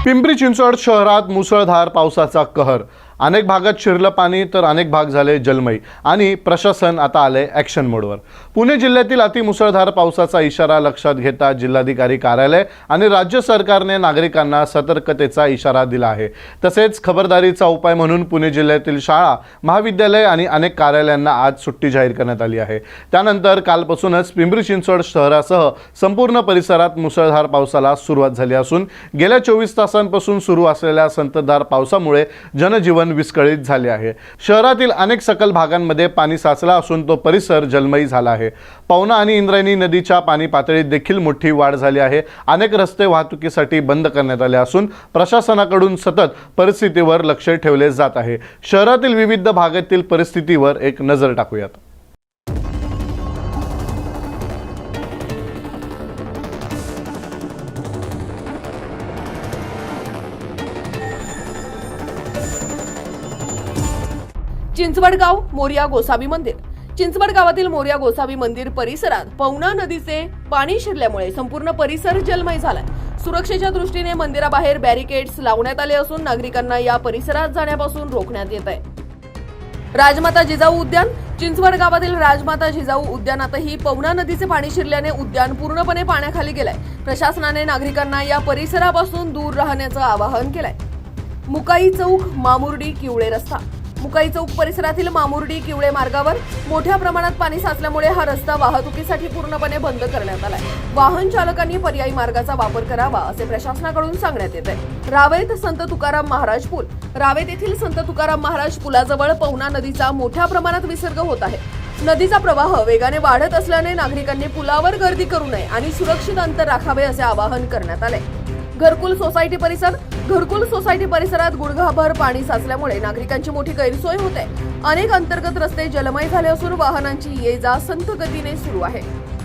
पिंपरी चिंचवड शहरात मुसळधार पावसाचा कहर। अनेक भागात शिरलं पाणी तर अनेक भाग झाले जलमयी आणि प्रशासन आता आले ॲक्शन मोडवर। पुणे जिल्ह्यातील अतिमुसळधार पावसाचा इशारा लक्षात घेता जिल्हाधिकारी कार्यालय आणि राज्य सरकारने नागरिकांना सतर्कतेचा इशारा दिला आहे। तसेच खबरदारीचा उपाय म्हणून पुणे जिल्ह्यातील शाळा, महाविद्यालय आणि अनेक कार्यालयांना आज सुट्टी जाहीर करण्यात आली आहे। त्यानंतर कालपासूनच पिंपरी चिंचवड शहरासह संपूर्ण परिसरात मुसळधार पावसाला सुरुवात झाली असून गेल्या 24 तासांपासून सुरू असलेल्या संततधार पावसामुळे जनजीवन विस्कळीत झाले आहे। शहरातील अनेक सखल भागांमध्ये पाणी साचला असून तो परिसर जलमयी झाला आहे। पवना आणि इंद्रायणी नदीच्या पाणी पातळीत देखील मोठी वाढ झाली आहे। अनेक रस्ते वाहतुकीसाठी बंद करण्यात आले असून प्रशासनाकडून सतत परिस्थितीवर लक्ष ठेवले जात आहे। शहरातील विविध भागातील परिस्थितीवर एक नजर टाकूयात। चिंचवड गाव मोरया गोसावी मंदिर। चिंचवड गावातील मोरया गोसावी मंदिर परिसरात पवना नदीचे पाणी शिरल्यामुळे संपूर्ण परिसर जलमय झालाय। सुरक्षेच्या दृष्टीने मंदिराबाहेर बॅरिकेड्स लावण्यात आले असून नागरिकांना या परिसरात जाण्यापासून रोखण्यात येत आहे। राजमाता जिजाऊ उद्यान। चिंचवड गावातील राजमाता जिजाऊ उद्यानातही पवना नदीचे पाणी शिरल्याने उद्यान पूर्णपणे पाण्याखाली गेलंय। प्रशासनाने नागरिकांना या परिसरापासून दूर राहण्याचं आवाहन केलंय। मुकाई चौक मामुर्डी किवळे रस्ता। मुकाई चौक परिसरातील मामुर्डी किवळे मार्गावर मोठ्या प्रमाणात पाणी साचल्यामुळे हा रस्ता वाहतुकीसाठी पूर्णपणे बंद करण्यात आलाय। वाहन चालकांनी पर्यायी मार्गाचा वापर करावा असे प्रशासनाकडून सांगण्यात येत आहे। रावेत संत तुकाराम महाराज पूल। रावेत येथील संत तुकाराम महाराज पुलाजवळ पवना नदीचा मोठ्या प्रमाणात विसर्ग होत आहे। नदीचा प्रवाह वेगाने वाढत असल्याने नागरिकांनी पुलावर गर्दी करू नये आणि सुरक्षित अंतर राखावे असे आवाहन करण्यात आले। घरकुल सोसायटी परिसर। घरकुल सोसायटी परिसरात गुडघाभर पाणी साचल्यामुळे नागरिकांची मोठी गैरसोय होते। अनेक अंतर्गत रस्ते जलमय झाले असून वाहनांची ये-जा संथ गतीने सुरू आहे।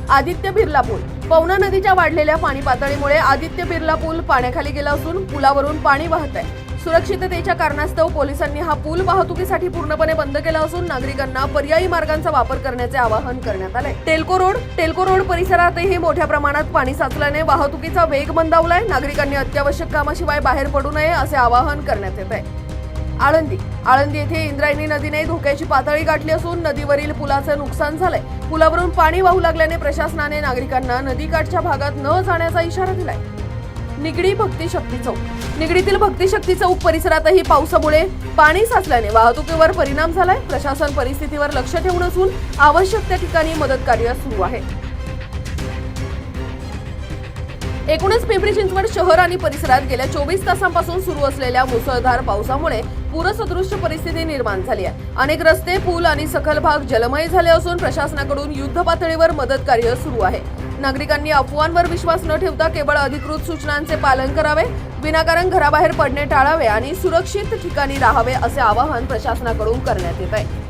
आदित्य बिर्ला पूल। पवना नदीच्या वाढलेल्या पाणी पातळीमुळे आदित्य बिर्ला पूल पाण्याखाली गेला असून पुलावरून पाणी वाहत आहे। सुरक्षिततेच्या कारणास्तव पोलिसांनी हा पूल वाहतुकीसाठी पूर्णपणे बंद केला असून नागरिकांना पर्यायी मार्गांचा वापर करण्याचे आवाहन करण्यात आले। टेल्को रोड परिसरातही मोठ्या प्रमाणात पाणी साचल्याने वाहतुकीचा वेग मंदावलाय। नागरिकांनी अत्यावश्यक कामाशिवाय बाहेर पडू नये असे आवाहन करण्यात येत आहे। आळंदी येथे इंद्रायणी नदीने धोक्याची पातळी गाठली असून नदीवरील पुलाचं नुकसान झालंय। पुलावरून पाणी वाहू लागल्याने प्रशासनाने नागरिकांना नदीकाठच्या भागात न जाण्याचा इशारा दिलाय। निगडी भक्ती शक्ती चौक। निगडीतील भक्ती शक्ती चौक परिसरातही पावसामुळे पाणी साचल्याने वाहतुकीवर परिणाम झालाय। प्रशासन परिस्थितीवर लक्ष ठेवून असून आवश्यक त्या ठिकाणी मदत कार्य सुरू आहे। एकूणच पिंपरी चिंचवड शहर आणि परिसरात गेल्या 24 तासांपासून सुरू असलेल्या मुसळधार पावसामुळे पूरसदृश्य परिस्थिती निर्माण झाली आहे। अनेक रस्ते, पूल आणि सखल भाग जलमय झाले असून प्रशासनाकडून युद्ध पातळीवर मदत कार्य सुरू आहे। नागरिकांनी अफवांवर विश्वास न ठेवता केवळ अधिकृत सूचनांचे पालन करावे, विनाकारण घराबाहेर पडणे टाळावे आणि सुरक्षित ठिकाणी राहावे असे आवाहन प्रशासनाकडून करण्यात येत आहे।